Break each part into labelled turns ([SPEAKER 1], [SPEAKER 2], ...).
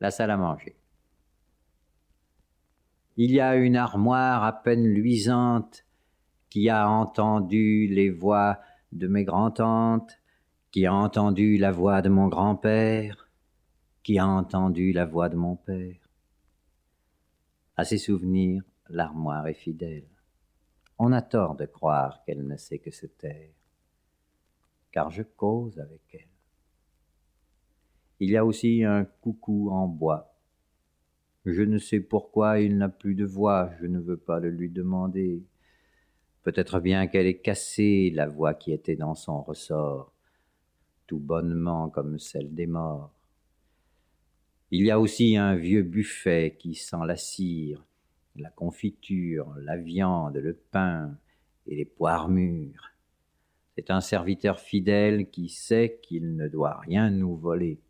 [SPEAKER 1] la salle à manger. Il y a une armoire à peine luisante qui a entendu les voix de mes grands-tantes, qui a entendu la voix de mon grand-père, qui a entendu la voix de mon père. À ses souvenirs, l'armoire est fidèle. On a tort de croire qu'elle ne sait que se taire, car je cause avec elle. Il y a aussi un coucou en bois. Je ne sais pourquoi il n'a plus de voix, je ne veux pas le lui demander. Peut-être bien qu'elle est cassée, la voix qui était dans son ressort, tout bonnement comme celle des morts. Il y a aussi un vieux buffet qui sent la cire, la confiture, la viande, le pain et les poires mûres. C'est un serviteur fidèle qui sait qu'il ne doit rien nous voler.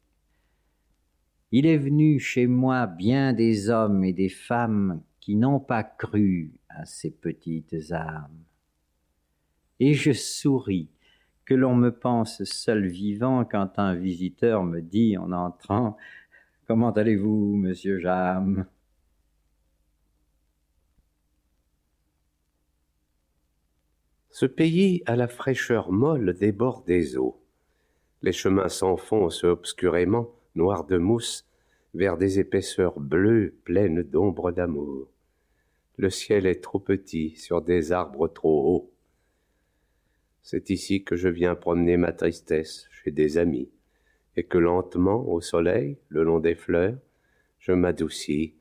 [SPEAKER 1] Il est venu chez moi bien des hommes et des femmes qui n'ont pas cru à ces petites âmes. Et je souris que l'on me pense seul vivant quand un visiteur me dit en entrant « Comment allez-vous, monsieur Jam ?»
[SPEAKER 2] Ce pays à la fraîcheur molle des bords des eaux. Les chemins s'enfoncent obscurément, noirs de mousse, vers des épaisseurs bleues pleines d'ombre d'amour. Le ciel est trop petit sur des arbres trop hauts. C'est ici que je viens promener ma tristesse chez des amis, et que lentement, au soleil, le long des fleurs, je m'adoucis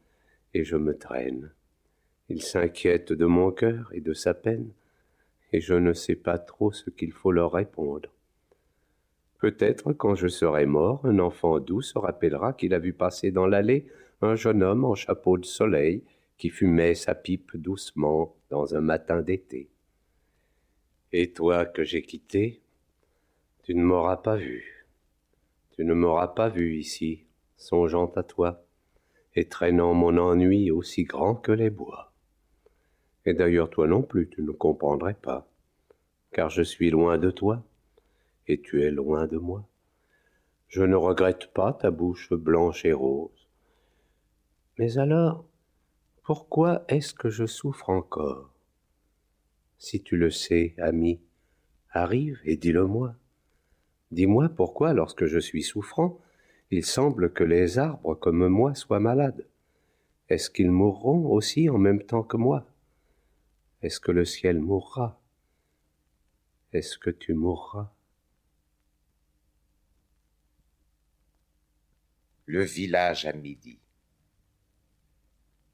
[SPEAKER 2] et je me traîne. Ils s'inquiètent de mon cœur et de sa peine, et je ne sais pas trop ce qu'il faut leur répondre. Peut-être, quand je serai mort, un enfant doux se rappellera qu'il a vu passer dans l'allée un jeune homme en chapeau de soleil qui fumait sa pipe doucement dans un matin d'été. Et toi que j'ai quitté, tu ne m'auras pas vu. Tu ne m'auras pas vu ici, songeant à toi, et traînant mon ennui aussi grand que les bois. Et d'ailleurs toi non plus tu ne comprendrais pas, car je suis loin de toi, et tu es loin de moi. Je ne regrette pas ta bouche blanche et rose. Mais alors, pourquoi est-ce que je souffre encore? Si tu le sais, ami, arrive et dis-le-moi. Dis-moi pourquoi, lorsque je suis souffrant, il semble que les arbres comme moi soient malades. Est-ce qu'ils mourront aussi en même temps que moi? Est-ce que le ciel mourra? Est-ce que tu mourras?
[SPEAKER 3] Le village à midi.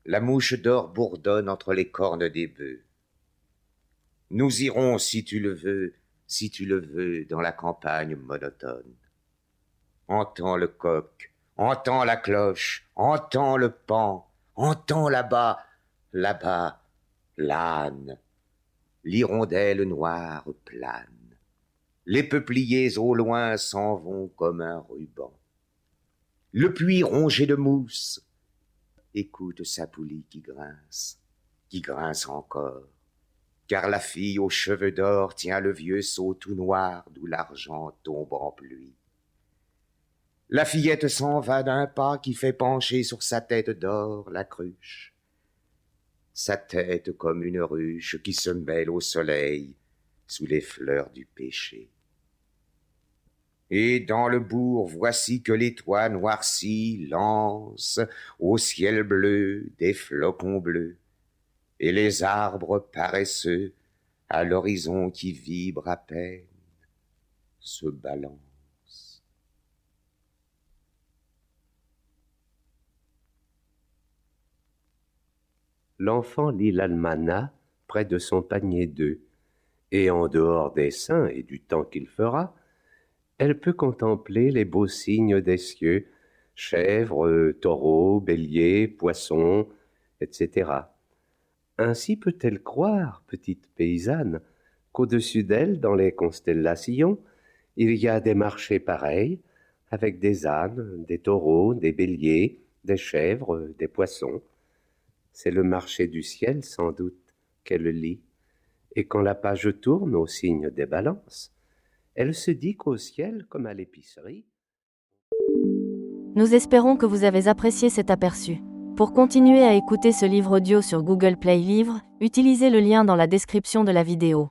[SPEAKER 3] La mouche d'or bourdonne entre les cornes des bœufs. Nous irons, si tu le veux, dans la campagne monotone. Entends le coq, entends la cloche, entends le paon, entends là-bas, l'âne. L'hirondelle noire plane. Les peupliers au loin s'en vont comme un ruban. Le puits rongé de mousse, écoute sa poulie qui grince encore, car la fille aux cheveux d'or tient le vieux seau tout noir d'où l'argent tombe en pluie. La fillette s'en va d'un pas qui fait pencher sur sa tête d'or la cruche, sa tête comme une ruche qui se mêle au soleil sous les fleurs du péché. Et dans le bourg, voici que les toits noircis lancent au ciel bleu des flocons bleus, et les arbres paresseux, à l'horizon qui vibre à peine, se balancent.
[SPEAKER 2] L'enfant lit l'almanach près de son panier d'œufs, et en dehors des saints et du temps qu'il fera, elle peut contempler les beaux signes des cieux, chèvres, taureaux, béliers, poissons, etc. Ainsi peut-elle croire, petite paysanne, qu'au-dessus d'elle, dans les constellations, il y a des marchés pareils, avec des ânes, des taureaux, des béliers, des chèvres, des poissons. C'est le marché du ciel, sans doute, qu'elle lit, et quand la page tourne au signe des balances, elle se dit qu'au ciel, comme à l'épicerie,
[SPEAKER 4] Nous espérons que vous avez apprécié cet aperçu. Pour continuer à écouter ce livre audio sur Google Play Livres, utilisez le lien dans la description de la vidéo.